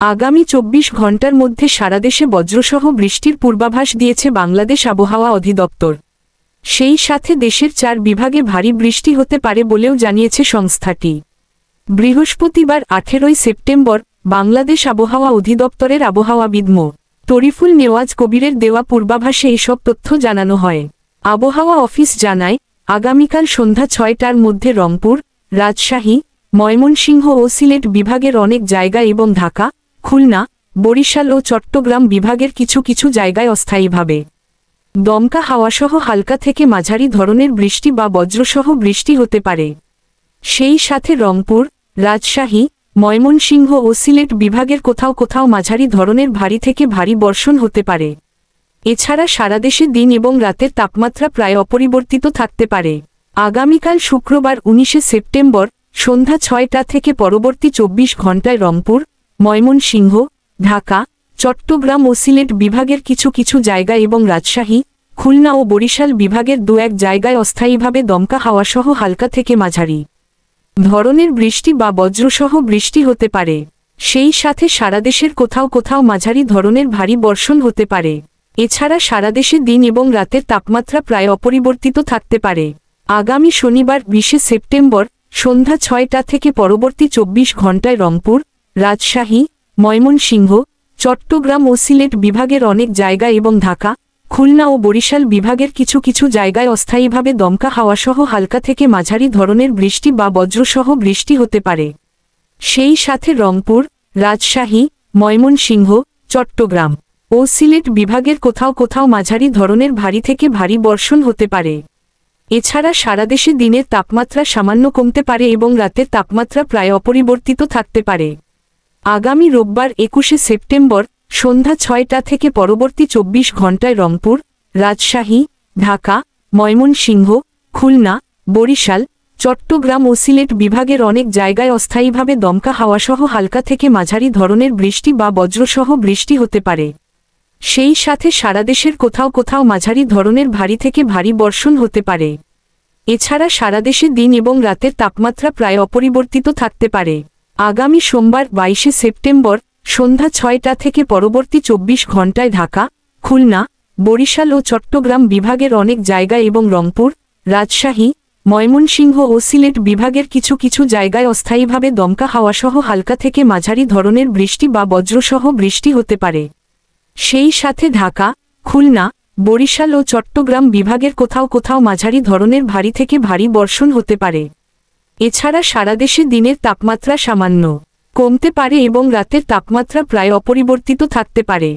আগামী 24 ঘন্টার মধ্যে সারা দেশে বজ্রসহ বৃষ্টির পূর্বাভাস দিয়েছে বাংলাদেশ আবহাওয়া অধিদপ্তর। সেই সাথে দেশের 4 বিভাগে ভারী বৃষ্টি হতে পারে বলেও জানিয়েছে সংস্থাটি। বৃহস্পতিবার 18 সেপ্টেম্বর বাংলাদেশ আবহাওয়া অধিদপ্তরের আবহাওয়াবিদ মো. তরিফুল নেওয়াজ কবিরের দেওয়া পূর্বাভাসে এসব তথ্য জানানো হয়। আবহাওয়া অফিস জানায়, আগামীকাল সন্ধ্যা 6টার মধ্যে রংপুর, রাজশাহী, ময়মনসিংহ ও সিলেট বিভাগের অনেক জায়গা এবং ঢাকা, খুলনা, বরিশাল ও চট্টগ্রাম বিভাগের কিছু কিছু জায়গায় অস্থায়ীভাবে দমকা হাওয়াসহ হালকা থেকে মাঝারি ধরনের বৃষ্টি বা বজ্রসহ বৃষ্টি হতে পারে। সেই সাথে রংপুর, রাজশাহী, ময়মনসিংহ ও সিলেট বিভাগের কোথাও কোথাও মাঝারি ধরনের ভারী থেকে ভারী বর্ষণ হতে পারে। এছাড়া সারা দেশে দিন এবং রাতের তাপমাত্রা প্রায় অপরিবর্তিত থাকতে পারে। আগামীকাল শুক্রবার 19 সেপ্টেম্বর সন্ধ্যা 6টা থেকে পরবর্তী 24 ঘণ্টায় রংপুর, ময়মনসিংহ, ঢাকা, চট্টগ্রাম ও সিলেট বিভাগের কিছু কিছু জায়গা এবং রাজশাহী, খুলনা ও বরিশাল বিভাগের 2-1 জায়গায় অস্থায়ীভাবে দমকা হাওয়াসহ হালকা থেকে মাঝারি ধরনের বৃষ্টি বা বজ্রসহ বৃষ্টি হতে পারে। সেই সাথে সারা দেশের কোথাও কোথাও মাঝারি ধরনের ভারী বর্ষণ হতে পারে। এছাড়া সারা দেশে দিন এবং রাতের তাপমাত্রা প্রায় অপরিবর্তিত থাকতে পারে। আগামী শনিবার 20 সেপ্টেম্বর সন্ধ্যা 6টা থেকে পরবর্তী 24 ঘণ্টায় রংপুর, রাজশাহী, ময়মনসিংহ, চট্টগ্রাম ও সিলেট বিভাগের অনেক জায়গা এবং ঢাকা, খুলনা ও বরিশাল বিভাগের কিছু কিছু জায়গায় অস্থায়ীভাবে দমকা হাওয়াসহ হালকা থেকে মাঝারি ধরনের বৃষ্টি বা বজ্রসহ বৃষ্টি হতে পারে। সেই সাথে রংপুর, রাজশাহী, ময়মনসিংহ, চট্টগ্রাম ও সিলেট বিভাগের কোথাও কোথাও মাঝারি ধরনের ভারী থেকে ভারী বর্ষণ হতে পারে। এছাড়া সারা দেশে দিনের তাপমাত্রা সামান্য কমতে পারে এবং রাতের তাপমাত্রা প্রায় অপরিবর্তিত থাকতে পারে। আগামী রোববার 21 সেপ্টেম্বর সন্ধ্যা 6টা থেকে পরবর্তী 24 ঘণ্টায় রংপুর, রাজশাহী, ঢাকা, ময়মনসিংহ, খুলনা, বরিশাল, চট্টগ্রাম ও সিলেট বিভাগের অনেক জায়গায় অস্থায়ীভাবে দমকা হাওয়াসহ হালকা থেকে মাঝারি ধরনের বৃষ্টি বা বজ্রসহ বৃষ্টি হতে পারে। সেই সাথে সারা দেশের কোথাও কোথাও মাঝারি ধরনের ভারী থেকে ভারী বর্ষণ হতে পারে। এছাড়া সারা দেশে দিন এবং রাতের তাপমাত্রা প্রায় অপরিবর্তিত থাকতে পারে। আগামী সোমবার 22 সেপ্টেম্বর সন্ধ্যা 6টা থেকে পরবর্তী 24 ঘণ্টায় ঢাকা, খুলনা, বরিশাল ও চট্টগ্রাম বিভাগের অনেক জায়গা এবং রংপুর, রাজশাহী, ময়মনসিংহ ও সিলেট বিভাগের কিছু কিছু জায়গায় অস্থায়ীভাবে দমকা হাওয়াসহ হালকা থেকে মাঝারি ধরনের বৃষ্টি বা বজ্রসহ বৃষ্টি হতে পারে। সেই সাথে ঢাকা, খুলনা, বরিশাল ও চট্টগ্রাম বিভাগের কোথাও কোথাও মাঝারি ধরনের ভারী থেকে ভারী বর্ষণ হতে পারে। এছাড়া সারা দেশে দিনের তাপমাত্রা সামান্য কমতে পারে এবং রাতের তাপমাত্রা প্রায় অপরিবর্তিত থাকতে পারে।